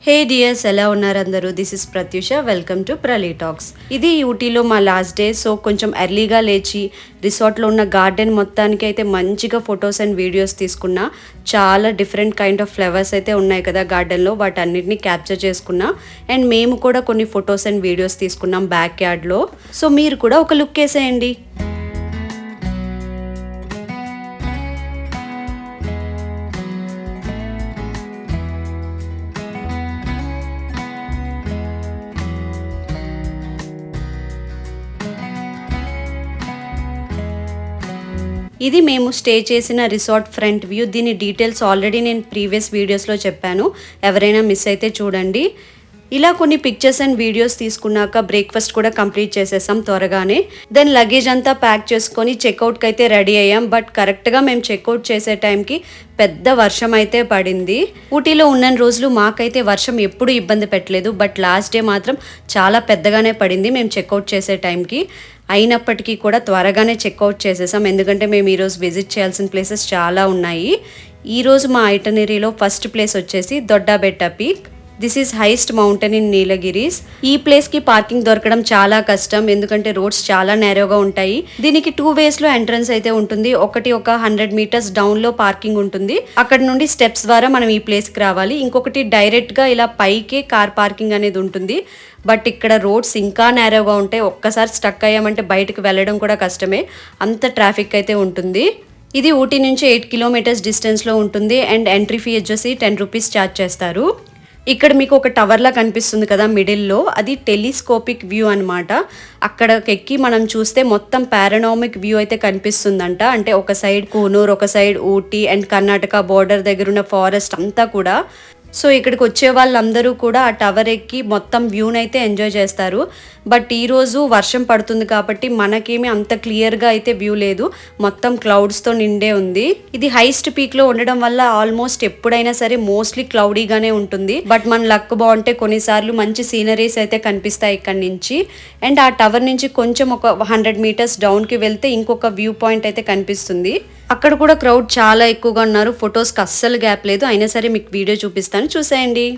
హే dears, ఎలా ఉన్నారు అందరూ? This is Pratyusha. Welcome to Prali talks. ఇది ఊటీలో మా లాస్ట్ డే. సో కొంచెం ఎర్లీగా లేచి రిసార్ట్లో ఉన్న గార్డెన్ మొత్తానికి అయితే మంచిగా ఫొటోస్ అండ్ వీడియోస్ తీసుకున్నా. చాలా డిఫరెంట్ కైండ్ ఆఫ్ ఫ్లవర్స్ అయితే ఉన్నాయి కదా గార్డెన్లో, వాటన్నిటిని క్యాప్చర్ చేసుకున్నా. అండ్ మేము కూడా కొన్ని ఫొటోస్ అండ్ వీడియోస్ తీసుకున్నాం బ్యాక్ యార్డ్లో. సో మీరు కూడా ఒక లుక్ వేసేయండి. ఇది మేము స్టే చేసిన రిసార్ట్ ఫ్రంట్ వ్యూ. దీని డీటెయిల్స్ ఆల్రెడీ నేను ప్రీవియస్ వీడియోస్లో చెప్పాను, ఎవరైనా మిస్ అయితే చూడండి. ఇలా కొన్ని పిక్చర్స్ అండ్ వీడియోస్ తీసుకున్నాక బ్రేక్ఫాస్ట్ కూడా కంప్లీట్ చేసేసాం త్వరగానే. దెన్ లగేజ్ అంతా ప్యాక్ చేసుకొని చెక్అవుట్కి అయితే రెడీ అయ్యాం. బట్ కరెక్ట్గా మేము చెక్అవుట్ చేసే టైంకి పెద్ద వర్షం అయితే పడింది. ఊటీలో ఉన్న రోజులు మాకైతే వర్షం ఎప్పుడూ ఇబ్బంది పెట్టలేదు, బట్ లాస్ట్ డే మాత్రం చాలా పెద్దగానే పడింది మేము చెక్అవుట్ చేసే టైంకి. అయినప్పటికీ కూడా త్వరగానే చెక్అవుట్ చేసేసాం, ఎందుకంటే మేము ఈరోజు విజిట్ చేయాల్సిన ప్లేసెస్ చాలా ఉన్నాయి. ఈరోజు మా ఐటనరీలో ఫస్ట్ ప్లేస్ వచ్చేసి Doddabetta peak. This is highest mountain in Nilgiris. ఈ ప్లేస్కి పార్కింగ్ దొరకడం చాలా కష్టం, ఎందుకంటే రోడ్స్ చాలా నేరోగా ఉంటాయి. దీనికి 2 వేస్లో ఎంట్రన్స్ అయితే ఉంటుంది. ఒకటి ఒక 100 మీటర్స్ డౌన్లో పార్కింగ్ ఉంటుంది, అక్కడ నుండి స్టెప్స్ ద్వారా మనం ఈ ప్లేస్కి రావాలి. ఇంకొకటి డైరెక్ట్గా ఇలా పైకే కార్ పార్కింగ్ అనేది ఉంటుంది. బట్ ఇక్కడ రోడ్స్ ఇంకా నేరోగా ఉంటాయి. ఒక్కసారి స్టక్ అయ్యామంటే బయటకు వెళ్ళడం కూడా కష్టమే, అంత ట్రాఫిక్ అయితే ఉంటుంది. ఇది ఊటీ నుంచి 8 కిలోమీటర్స్ డిస్టెన్స్లో ఉంటుంది. అండ్ ఎంట్రీ ఫీ వచ్చేసి 10 రూపీస్ ఛార్జ్ చేస్తారు. ఇక్కడ మీకు ఒక టవర్లా కనిపిస్తుంది కదా మిడిల్లో, అది టెలిస్కోపిక్ వ్యూ అనమాట. అక్కడికి ఎక్కి మనం చూస్తే మొత్తం పారానామిక్ వ్యూ అయితే కనిపిస్తుందంట. అంటే ఒక సైడ్ కూనూర్, ఒక side Ooty and Karnataka border దగ్గర ఉన్న ఫారెస్ట్ అంతా కూడా. సో ఇక్కడికి వచ్చే వాళ్ళందరూ కూడా ఆ టవర్ ఎక్కి మొత్తం వ్యూని అయితే ఎంజాయ్ చేస్తారు. బట్ ఈరోజు వర్షం పడుతుంది కాబట్టి మనకేమీ అంత క్లియర్గా అయితే వ్యూ లేదు, మొత్తం క్లౌడ్స్తో నిండే ఉంది. ఇది హైయెస్ట్ పీక్లో ఉండడం వల్ల ఆల్మోస్ట్ ఎప్పుడైనా సరే మోస్ట్లీ క్లౌడీగానే ఉంటుంది. బట్ మన లక్ బాగుంటే కొన్నిసార్లు మంచి సీనరీస్ అయితే కనిపిస్తాయి ఇక్కడ నుంచి. అండ్ ఆ టవర్ నుంచి కొంచెం ఒక 100 మీటర్స్ డౌన్కి వెళ్తే ఇంకొక వ్యూ పాయింట్ అయితే కనిపిస్తుంది. అక్కడ కూడా క్రౌడ్ చాలా ఎక్కువగా ఉన్నారు. ఫొటోస్కి అస్సలు గ్యాప్ లేదు. అయినా సరే మీకు వీడియో చూపిస్తాను, చూసేయండి.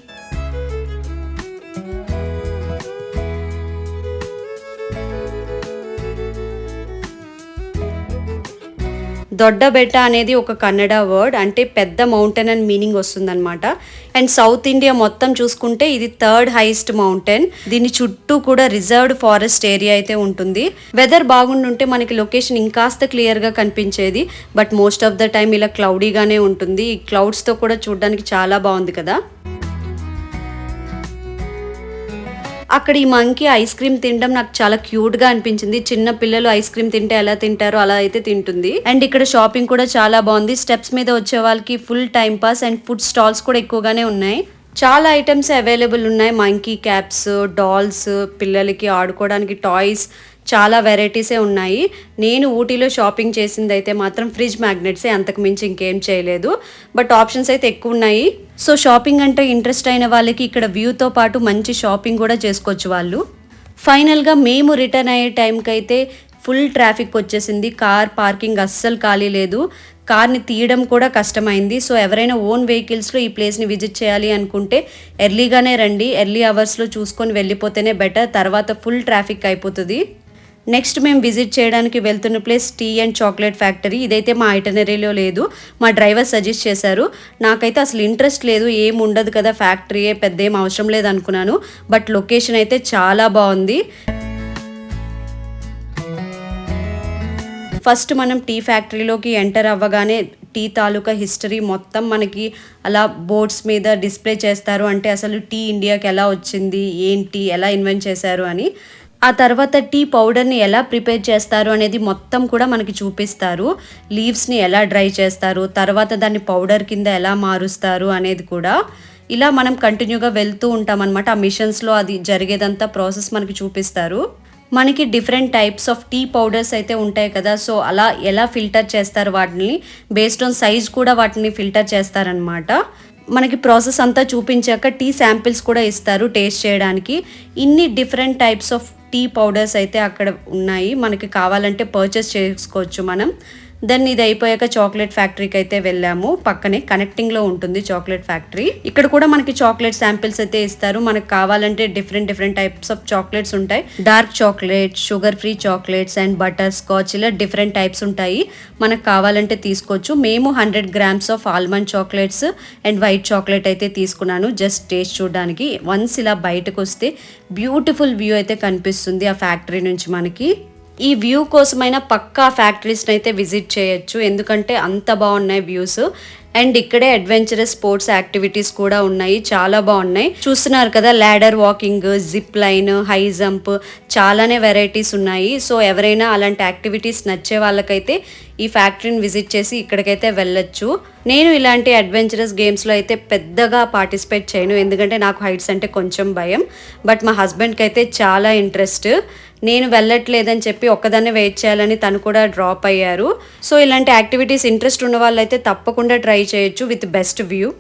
దొడ్డబెట్ట అనేది ఒక కన్నడ వర్డ్, అంటే పెద్ద మౌంటైన్ అని మీనింగ్ వస్తుందన్నమాట. అండ్ సౌత్ ఇండియా మొత్తం చూసుకుంటే ఇది 3rd హైయెస్ట్ మౌంటైన్. దీని చుట్టూ కూడా రిజర్వ్డ్ ఫారెస్ట్ ఏరియా అయితే ఉంటుంది. వెదర్ బాగుండుంటే మనకి లొకేషన్ ఇంకాస్త క్లియర్గా కనిపించేది, but most of the time ఇలా క్లౌడీగానే ఉంటుంది. ఈ క్లౌడ్స్తో కూడా చూడడానికి చాలా బాగుంది కదా. అక్కడ ఈ మంకీ ఐస్ క్రీమ్ తినడం నాకు చాలా క్యూట్గా అనిపించింది. చిన్న పిల్లలు ఐస్ క్రీమ్ తింటే ఎలా తింటారో అలా అయితే తింటుంది. అండ్ ఇక్కడ షాపింగ్ కూడా చాలా బాగుంది. స్టెప్స్ మీద వచ్చే వాళ్ళకి full time pass and food stalls కూడా ఎక్కువగానే ఉన్నాయి. చాలా ఐటమ్స్ అవైలబుల్ ఉన్నాయి. మంకీ క్యాప్స్, డాల్స్, పిల్లలకి ఆడుకోవడానికి టాయ్స్, చాలా వెరైటీసే ఉన్నాయి. నేను ఊటీలో షాపింగ్ చేసింది అయితే మాత్రం ఫ్రిడ్జ్ మ్యాగ్నెట్సే, అంతకు మించి ఇంకేం చేయలేదు. బట్ ఆప్షన్స్ అయితే ఎక్కువ ఉన్నాయి. సో షాపింగ్ అంటే ఇంట్రెస్ట్ అయిన వాళ్ళకి ఇక్కడ వ్యూతో పాటు మంచి షాపింగ్ కూడా చేసుకోవచ్చు వాళ్ళు. ఫైనల్గా మేము రిటర్న్ అయ్యే టైంకి అయితే ఫుల్ ట్రాఫిక్ వచ్చేసింది. కార్ పార్కింగ్ అస్సలు ఖాళీ లేదు. కార్ని తీయడం కూడా కష్టమైంది. సో ఎవరైనా ఓన్ వెహికల్స్లో ఈ ప్లేస్ని విజిట్ చేయాలి అనుకుంటే ఎర్లీగానే రండి. ఎర్లీ అవర్స్లో చూసుకొని వెళ్ళిపోతేనే బెటర్, తర్వాత ఫుల్ ట్రాఫిక్ అయిపోతుంది. నెక్స్ట్ మేము విజిట్ చేయడానికి వెళ్తున్న place tea and chocolate factory. ఇదైతే మా ఐటనరీలో లేదు, మా డ్రైవర్ సజెస్ట్ చేశారు. నాకైతే అసలు ఇంట్రెస్ట్ లేదు, ఏం ఉండదు కదా ఫ్యాక్టరీయే, పెద్ద ఏం అవసరం లేదు అనుకున్నాను. బట్ లొకేషన్ అయితే చాలా బాగుంది. ఫస్ట్ మనం టీ ఫ్యాక్టరీలోకి ఎంటర్ అవ్వగానే టీ తాలూకా హిస్టరీ మొత్తం మనకి అలా బోర్డ్స్ మీద డిస్ప్లే చేస్తారు. అంటే అసలు టీ ఇండియాకి ఎలా వచ్చింది, ఏంటి, ఎలా ఇన్వెంట్ చేశారు అని. ఆ తర్వాత టీ పౌడర్ని ఎలా ప్రిపేర్ చేస్తారు అనేది మొత్తం కూడా మనకి చూపిస్తారు. లీవ్స్ని ఎలా డ్రై చేస్తారు, తర్వాత దాన్ని పౌడర్ కింద ఎలా మారుస్తారు అనేది కూడా. ఇలా మనం కంటిన్యూగా వెళ్తూ ఉంటాం అనమాట. ఆ మిషన్స్లో అది జరిగేదంతా ప్రాసెస్ మనకి చూపిస్తారు. మనకి different types of tea powders అయితే ఉంటాయి కదా. సో అలా ఎలా ఫిల్టర్ చేస్తారు వాటిని, బేస్డ్ ఆన్ సైజ్ కూడా వాటిని ఫిల్టర్ చేస్తారనమాట. మనకి ప్రాసెస్ అంతా చూపించాక టీ శాంపిల్స్ కూడా ఇస్తారు టేస్ట్ చేయడానికి. ఇన్ని different types of tea powders అయితే అక్కడ ఉన్నాయి, మనకి కావాలంటే పర్చేస్ చేసుకోవచ్చు మనం. దెన్ ఇది అయిపోయాక చాక్లెట్ ఫ్యాక్టరీకి అయితే వెళ్ళాము. పక్కనే కనెక్టింగ్ లో ఉంటుంది చాక్లెట్ ఫ్యాక్టరీ. ఇక్కడ కూడా మనకి చాక్లెట్ శాంపిల్స్ అయితే ఇస్తారు. మనకు కావాలంటే డిఫరెంట్ టైప్స్ ఆఫ్ చాక్లెట్స్ ఉంటాయి. Dark chocolate, sugar free chocolates and butter scotch, ఇలా డిఫరెంట్ టైప్స్ ఉంటాయి. మనకు కావాలంటే తీసుకోవచ్చు. మేము 100 grams of almond chocolates and white chocolate అయితే తీసుకున్నాను జస్ట్ టేస్ట్ చూడడానికి. వన్స్ ఇలా బయటకు వస్తే బ్యూటిఫుల్ వ్యూ అయితే కనిపిస్తుంది ఆ ఫ్యాక్టరీ నుంచి మనకి. ఈ వ్యూ కోసమైనా పక్కా ఫ్యాక్టరీస్ని అయితే విజిట్ చేయొచ్చు, ఎందుకంటే అంత బాగున్నాయి వ్యూస్. అండ్ ఇక్కడే అడ్వెంచరస్ స్పోర్ట్స్ యాక్టివిటీస్ కూడా ఉన్నాయి, చాలా బాగున్నాయి. చూస్తున్నారు కదా, ladder walking, zip line, high jump, చాలానే వెరైటీస్ ఉన్నాయి. సో ఎవరైనా అలాంటి యాక్టివిటీస్ నచ్చే వాళ్ళకైతే ఈ ఫ్యాక్టరీని విజిట్ చేసి ఇక్కడికైతే వెళ్ళొచ్చు. నేను ఇలాంటి అడ్వెంచరస్ గేమ్స్లో అయితే పెద్దగా పార్టిసిపేట్ చేయను, ఎందుకంటే నాకు హైట్స్ అంటే కొంచెం భయం. బట్ మా హస్బెండ్కి అయితే చాలా ఇంట్రెస్ట్. నేను వెళ్ళట్లేదని చెప్పి ఒక్కదాన్నే వెయిట్ చేయాలని తను కూడా డ్రాప్ అయ్యారు. సో ఇలాంటి యాక్టివిటీస్ ఇంట్రెస్ట్ ఉన్న వాళ్ళైతే తప్పకుండా ట్రై చేయొచ్చు విత్ బెస్ట్ వ్యూ.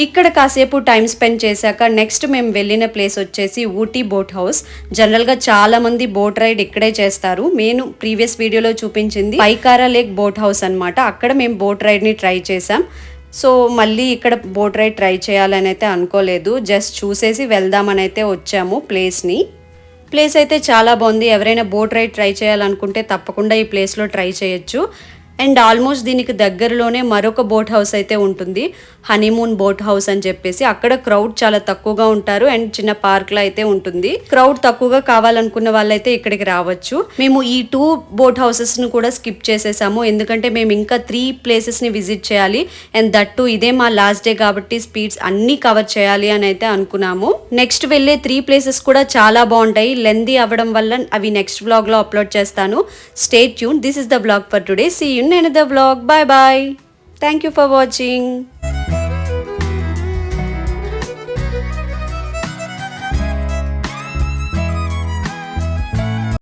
ఇక్కడ కాసేపు టైం స్పెండ్ చేశాక నెక్స్ట్ మేము వెళ్ళిన ప్లేస్ వచ్చేసి ఊటీ బోట్ హౌస్. జనరల్గా చాలా మంది బోట్ రైడ్ ఇక్కడే చేస్తారు. నేను ప్రీవియస్ వీడియోలో చూపించింది పైకారా లేక్ బోట్ హౌస్ అనమాట. అక్కడ మేము బోట్ రైడ్ని ట్రై చేసాం. సో మళ్ళీ ఇక్కడ బోట్ రైడ్ ట్రై చేయాలని అయితే అనుకోలేదు, జస్ట్ చూసేసి వెళ్దామని అయితే వచ్చాము ప్లేస్ని. ప్లేస్ అయితే చాలా బాగుంది. ఎవరైనా బోట్ రైడ్ ట్రై చేయాలనుకుంటే తప్పకుండా ఈ ప్లేస్లో ట్రై చేయొచ్చు. అండ్ ఆల్మోస్ట్ దీనికి దగ్గరలోనే మరొక బోట్ హౌస్ అయితే ఉంటుంది, హనీమూన్ బోట్ హౌస్ అని చెప్పేసి. అక్కడ క్రౌడ్ చాలా తక్కువగా ఉంటారు అండ్ చిన్న పార్క్లో అయితే ఉంటుంది. క్రౌడ్ తక్కువగా కావాలనుకున్న వాళ్ళైతే ఇక్కడికి రావచ్చు. మేము ఈ 2 బోట్ హౌసెస్ను కూడా స్కిప్ చేసేసాము, ఎందుకంటే మేము ఇంకా 3 ప్లేసెస్ని విజిట్ చేయాలి. అండ్ దట్టు ఇదే మా లాస్ట్ డే కాబట్టి స్పీడ్స్ అన్నీ కవర్ చేయాలి అని అయితే అనుకున్నాము. నెక్స్ట్ వెళ్ళే 3 ప్లేసెస్ కూడా చాలా బాగుంటాయి. లెందీ అవ్వడం వల్ల అవి నెక్స్ట్ వ్లాగ్లో అప్లోడ్ చేస్తాను. Stay tune. This is the vlog for today. See you in another vlog. Bye bye. Thank you for watching.